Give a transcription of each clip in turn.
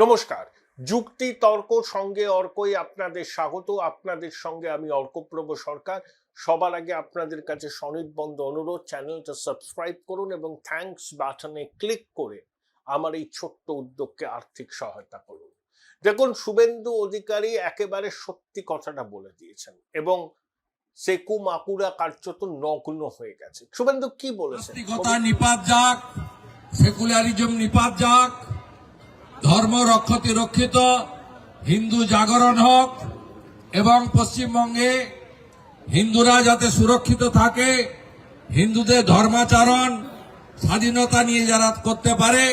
নমস্কার, যুক্তি তর্ক সঙ্গে অর্কই আপনাদের স্বাগত। আপনাদের সঙ্গে আমি অর্কপ্রভ সরকার। সবার আগে আপনাদের কাছে সনির্বন্ধ অনুরোধ, চ্যানেলটা সাবস্ক্রাইব করুন এবং থ্যাঙ্কস বাটনে ক্লিক করে আমার এই ছোট্ট উদ্যোগকে আর্থিক সহায়তা করুন। দেখুন, শুভেন্দু অধিকারী একেবারে সত্যি কথাটা বলে দিয়েছেন এবং সেকু মাকুরা কার্যত নগ্ন হয়ে গেছে। শুভেন্দু কি বলেছেন? নিপাত যাক, সেকুলারিজম নিপাত যাক, ধর্ম রক্ষতি রক্ষিত, হিন্দু জাগরণ হোক এবং পশ্চিমবঙ্গে হিন্দুরা যাতে সুরক্ষিত থাকে, হিন্দুদের ধর্মাচরণ স্বাধীনতা নিয়ে যারা করতে পারে,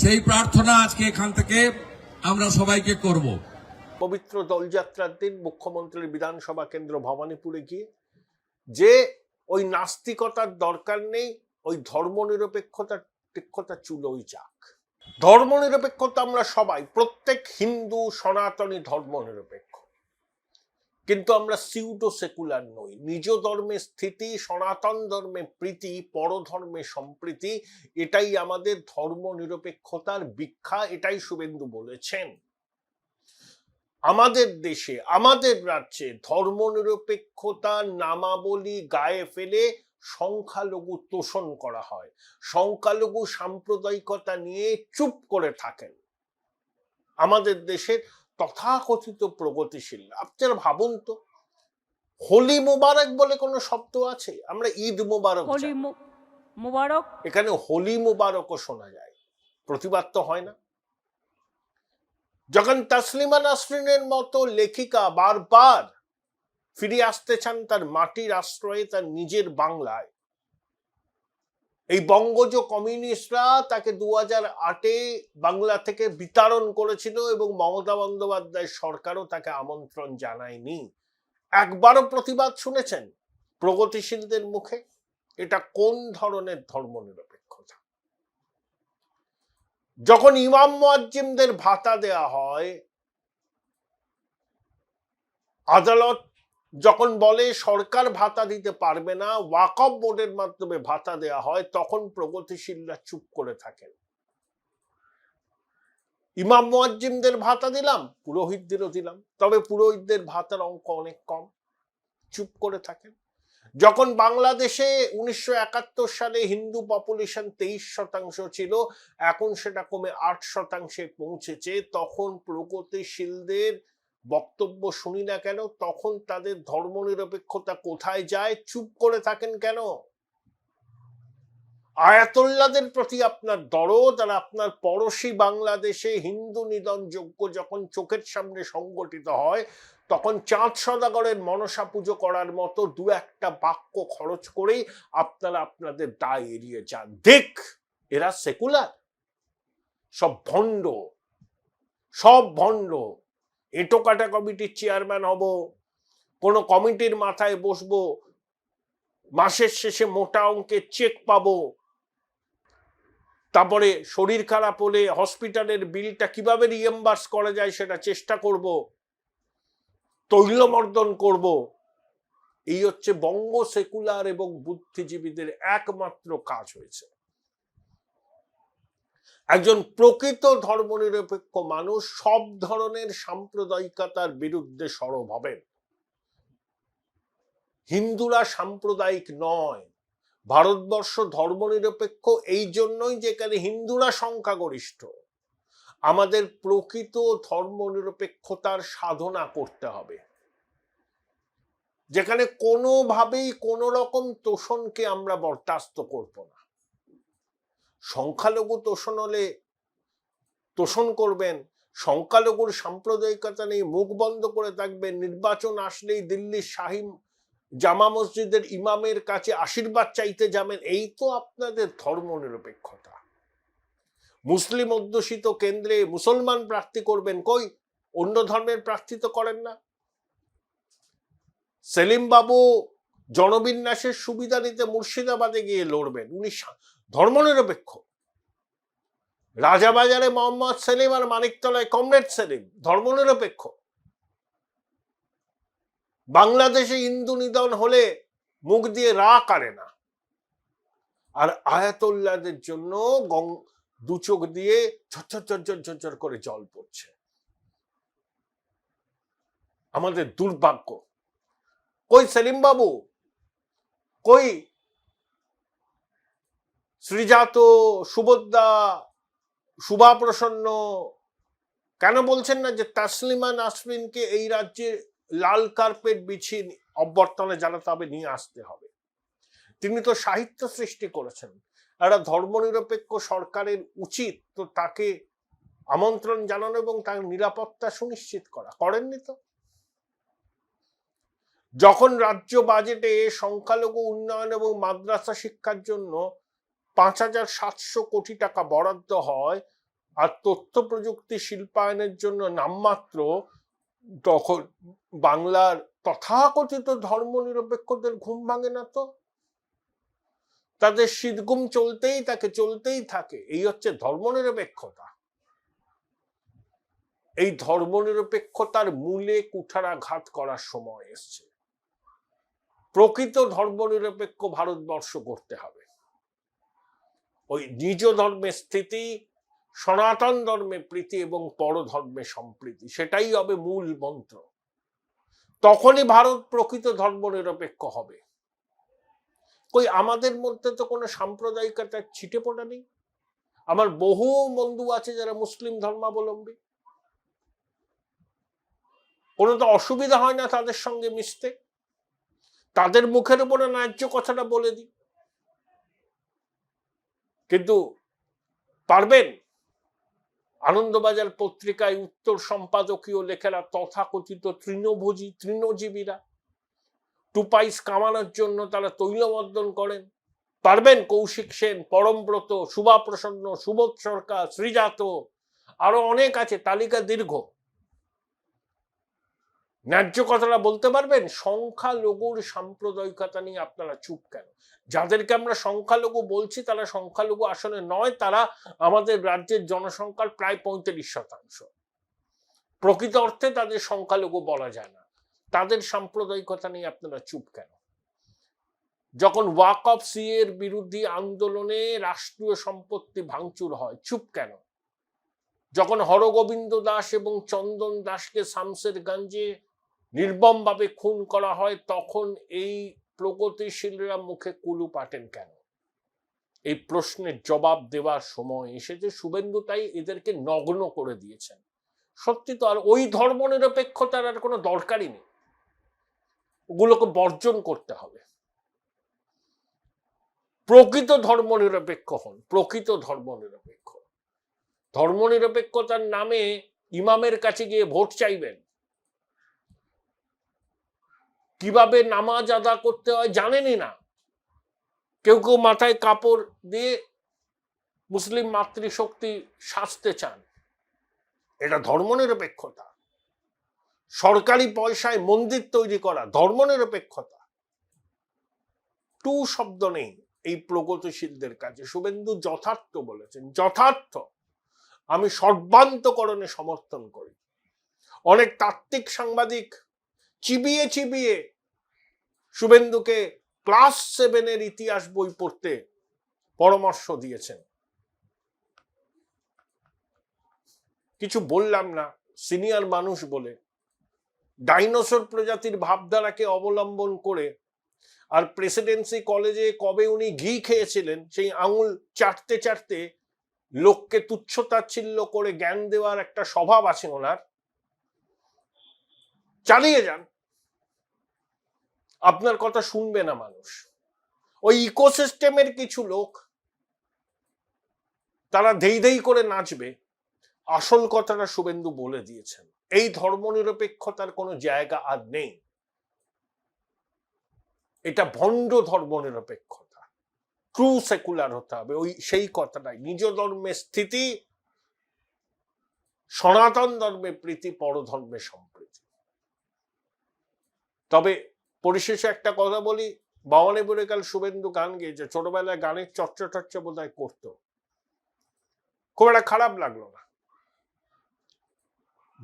সেই প্রার্থনা আজকে এখান থেকে আমরা সবাইকে করব। পবিত্র দোলযাত্রার দিন মুখ্যমন্ত্রীর বিধানসভা কেন্দ্র ভবানীপুরে গিয়ে যে ওই নাস্তিকতার দরকার নেই, ওই ধর্মনিরপেক্ষতা চুলোই যাক। ধর্মনিরপেক্ষতা আমরা সবাই, প্রত্যেক হিন্দু সনাতনী ধর্মনিরপেক্ষ, কিন্তু আমরা সিউডো সেকুলার নই। নিজ ধর্মে স্থিতি, সনাতন ধর্মে প্রীতি, পরধর্মে সম্প্রীতি, এটাই আমাদের ধর্মনিরপেক্ষতার ভিক্ষা। এটাই শুভেন্দু বলেছেন। আমাদের দেশে, আমাদের রাজ্যে ধর্মনিরপেক্ষতার নামাবলী গায়ে ফেলে সংখ্যালঘু তোষণ করা হয়, সংখ্যালঘু সাম্প্রদায়িকতা নিয়ে চুপ করে থাকেন আমাদের দেশের তথাকথিত প্রগতিশীল। আপনারা ভাবুন তো, হোলি মুবারক বলে কোনো শব্দ আছে? আমরা ঈদ মুবারক, এখানে হোলি মুবারকও শোনা যায়, প্রতিবাদ তো হয় না। যখন তসলিমা নাসরিনের মতো লেখিকা বারবার ফিরে আসতে চান তার মাটির আশ্রয়ে, তার নিজের বাংলায়, এই বঙ্গজ কমিউনিস্টরা তাকে 2008-এ বাংলা থেকে বিতাড়ন করেছিল এবং মমতা বন্দ্যোপাধ্যায় সরকারও তাকে আমন্ত্রণ জানায়নি। একবারও প্রতিবাদ শুনেছেন প্রগতিশীলদের মুখে? এটা কোন ধরনের ধর্মনিরপেক্ষতা? যখন ইমাম মুয়াজ্জিমদের ভাতা দেয়া হয়, আদালত যখন বলে সরকার ভাতা দিতে পারবে না, ওয়াকফ বোর্ডের মাধ্যমে ভাতা দেয়া হয়, তখন প্রগতিশীলরা চুপ করে থাকেন। ইমাম মুয়াজ্জিমদের ভাতা দিলাম, পুরোহিতদেরও দিলাম, তবে পুরোহিতদের ভাতার অঙ্ক অনেক কম, চুপ করে থাকেন। যখন বাংলাদেশে 1971 সালে হিন্দু পপুলেশন 23% ছিল, এখন সেটা কমে 8% পৌঁছেছে, তখন প্রগতিশীলদের বক্তব্য শুনি না কেন? তখন তাদের ধর্মনিরপেক্ষতা কোথায় যায়? চুপ করে থাকেন কেন? আয়াতুল্লাহদের প্রতি আপনার দরদ আর আপনার পড়শি বাংলাদেশে হিন্দু নিধন যজ্ঞ যখন চোখের সামনে সংগঠিত হয়, তখন চাঁদ সদাগরের মনসা পুজো করার মতো দু একটা বাক্য খরচ করেই আপনারা আপনাদের দায় এড়িয়ে যান। দেখ, এরা সেকুলার, সব ভণ্ড, সব ভণ্ড। এঁটো কাটা কমিটির চেয়ারম্যান হব, কোন কমিটির মাথায় বসবো, মাসের শেষে মোটা অঙ্কের চেক পাবো, তারপরে শরীর খারাপ হলে হসপিটালের বিলটা কিভাবে রিএম্বার্স করা যায় সেটা চেষ্টা করব, তৈলমর্দন করব। এই হচ্ছে বঙ্গ সেকুলার এবং বুদ্ধিজীবীদের একমাত্র কাজ হয়েছে। একজন প্রকৃত ধর্মনিরপেক্ষ মানুষ সব ধরনের সাম্প্রদায়িকতার বিরুদ্ধে সরব হবেন। হিন্দুরা সাম্প্রদায়িক নয়। ভারতবর্ষ ধর্মনিরপেক্ষ এই জন্যই যেখানে হিন্দুরা সংখ্যাগরিষ্ঠ। আমাদের প্রকৃত ধর্মনিরপেক্ষতার সাধনা করতে হবে, যেখানে কোনোভাবেই কোনো রকম তোষণকে আমরা বরদাস্ত করব না। সংখ্যালঘু তোষণ হলে তোষণ করবেন, সংখ্যালঘুর সাম্প্রদায়িকতা নেই মুখ বন্ধ করে থাকবেন, নির্বাচন আসলেই দিল্লির শাহী জামা মসজিদের ইমামের কাছে আশীর্বাদ চাইতে যাবেন, এই তো আপনাদের ধর্মনিরপেক্ষতা। মুসলিম অধ্যুষিত কেন্দ্রে মুসলমান প্রার্থী করবেন, কই অন্য ধর্মের প্রার্থী তো করেন না। সেলিম বাবু জনবিন্যাসের সুবিধা নিতে মুর্শিদাবাদে গিয়ে লড়বেন, উনি ধর্মনিরপেক্ষ। রাজাবাজারে মোহাম্মদ সেলিম আর মানিকতলায় কমরেড সেলিম ধর্মনিরপেক্ষ। বাংলাদেশে হিন্দু নিধন হলে মুখ দিয়ে রা কাড়ে না। আর আয়াতুল্লাহদের জন্য দু চোখ দিয়ে ঝরঝর ঝরঝর ঝরঝর করে জল পড়ছে। আমাদের দুর্ভাগ্য। কই সেলিম বাবু, কই শ্রীজাত, সুভদ্রা, শুভা প্রসন্ন, কেন বলছেন না যে তাসলিমা নাসরিনকে এই রাজ্যে লাল কার্পেট বিছিয়ে অভ্যর্থনা জানাতে হবে, নিয়ে আসতে হবে? তিনি তো সাহিত্য সৃষ্টি করেছেন। একটা ধর্মনিরপেক্ষ সরকারের উচিত তো তাকে আমন্ত্রণ জানানো এবং তার নিরাপত্তা সুনিশ্চিত করা। করেননি তো। যখন রাজ্য বাজেটে সংখ্যালঘু উন্নয়ন এবং মাদ্রাসা শিক্ষার জন্য 5,700 কোটি টাকা বরাদ্দ হয় আর তথ্য প্রযুক্তি শিল্পায়নের জন্য নামমাত্র, তখন বাংলার তথাকথিত ধর্মনিরপেক্ষদের ঘুম ভাঙে না তো। তাদের শীতঘুম চলতেই থাকে। এই হচ্ছে ধর্মনিরপেক্ষতা। এই ধর্মনিরপেক্ষতার মূলে কুঠারাঘাত করার সময় এসছে। প্রকৃত ধর্মনিরপেক্ষ ভারতবর্ষ করতে হবে। ওই নিজ ধর্মে স্থিতি, সনাতন ধর্মে প্রীতি এবং পরধর্মে সম্প্রীতি, সেটাই হবে মূল মন্ত্র। তখনই ভারত প্রকৃত ধর্মনিরপেক্ষ হবে। কই আমাদের মধ্যে তো কোনো সাম্প্রদায়িকতার ছিটে পড়া নেই। আমার বহু বন্ধু আছে যারা মুসলিম ধর্মাবলম্বী, কোনো তো অসুবিধা হয় না তাদের সঙ্গে মিশতে। তাদের মুখের উপরে ন্যায্য কথাটা বলে দিই। কিন্তু পারবেন? আনন্দবাজার পত্রিকায় উত্তর সম্পাদকীয় লেখেরা তথাকথিত তৃণজীবীরা টুপাইস কামানোর জন্য তারা তৈলমর্দন করেন। পারবেন? কৌশিক সেন, পরমব্রত, শুভা প্রসন্ন, সুবোধ সরকার, শ্রীজাত, আরো অনেক আছে, তালিকা দীর্ঘ। ন্যায্য কথাটা বলতে পারবেন? সংখ্যালঘুর সাম্প্রদায়িকতা নিয়ে আপনারা চুপ কেন? যাদেরকে আমরা সংখ্যালঘু বলছি তারা সংখ্যালঘু আসলে নয়, তারা আমাদের রাজ্যের জনসংখ্যার প্রায় 35%। প্রকৃত অর্থে তাদের সংখ্যালঘু বলা যায় না। তাদের সাম্প্রদায়িকতা নিয়ে আপনারা চুপ কেন? যখন ওয়াকফ সিএ এর বিরোধী আন্দোলনে রাষ্ট্রীয় সম্পত্তি ভাঙচুর হয়, চুপ কেন? যখন হরগোবিন্দ দাস এবং চন্দন দাসকে শামসেরগঞ্জে নির্মমভাবে খুন করা হয়, তখন এই প্রগতিশীলরা মুখে কুলু পাটেন কেন? এই প্রশ্নের জবাব দেওয়ার সময় এসেছে। শুভেন্দু তাই এদেরকে নগ্ন করে দিয়েছেন। সত্যি তো। আর ওই ধর্মনিরপেক্ষতার আর কোনো দরকারই নেই, ওগুলোকে বর্জন করতে হবে। প্রকৃত ধর্মনিরপেক্ষ হন, প্রকৃত ধর্মনিরপেক্ষ। ধর্মনিরপেক্ষতার নামে ইমামের কাছে গিয়ে ভোট চাইবেন, কিভাবে নামাজ আদা করতে হয় জানেনই না। কেউ কেউ মাথায় কাপড় দিয়ে মুসলিম মাতৃশক্তি সাজতে চান। এটা ধর্মনিরপেক্ষতা? সরকারি পয়সায় মন্দির তৈরি করা ধর্মনিরপেক্ষতা? টু শব্দ নেই এই প্রগতিশীলদের কাছে। শুভেন্দু যথার্থ বলেছেন, যথার্থ। আমি সর্বান্তকরণে সমর্থন করি। অনেক তাত্ত্বিক সাংবাদিক চিবিয়ে চিবিয়ে শুভেন্দুকে ক্লাস 7 ইতিহাস বই পড়তে পরামর্শ দিয়েছেন। কিছু বললাম না, সিনিয়র মানুষ বলে। ডাইনোসর প্রজাতির ভাবধারাকে অবলম্বন করে আর প্রেসিডেন্সি কলেজে কবে উনি ঘি খেয়েছিলেন সেই আঙুল চাটতে চাটতে লোককে তুচ্ছতাচ্ছিল্য করে জ্ঞান দেওয়ার একটা স্বভাব আছে ওনার। চালিয়ে যান, আপনার কথা শুনবে না মানুষ। ওই ইকোসিস্টেমের কিছু লোক তারা ধেই ধেই করে নাচবে। আসল কথাটা শুভেন্দু বলে দিয়েছেন, এই ধর্মনিরপেক্ষতার কোনো জায়গা আর নেই। এটা ভণ্ড ধর্মনিরপেক্ষতা। ট্রু সেকুলার হতে হবে। ওই সেই কথাটাই, নিজ ধর্মে স্থিতি, সনাতন ধর্মে প্রীতি, পরধর্মে সম্প্রীতি। তবে পরিশেষে একটা কথা বলি, বাওয়ানে বরেকাল শুভেন্দু গান গেয়েছে, ছোটবেলায় গানের চর্চা টর্চা বোধ হয় করতো, খুব একটা খারাপ লাগলো না।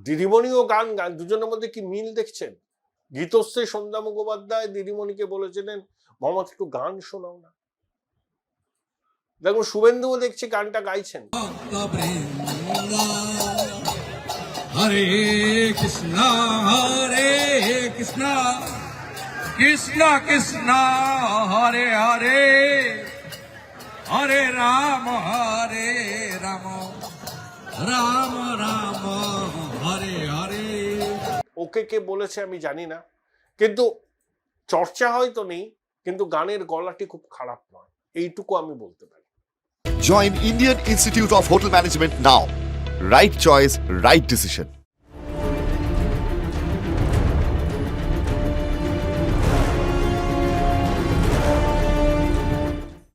দিদিমণিও গান গান, দুজনের মধ্যে কি মিল দেখছেন? গীতশ্রী সন্ধ্যা মুখোপাধ্যায় দিদিমণিকে বলেছিলেন, মোহাম্মদ একটু গান শোনাও না। দেখুন শুভেন্দুও দেখছি গানটা গাইছেন। হরে কৃষ্ণ কৃষ্ণ কৃষ্ণ কৃষ্ণ হরে হরে হরে রাম রাম রাম হরে হরে। ওকে কে বলেছে আমি জানি না, কিন্তু চর্চা হয়তো নেই, কিন্তু গানের গলাটি খুব খারাপ নয়, এইটুকু আমি বলতে পারি। Join Indian Institute of Hotel Management now. Right choice, right decision.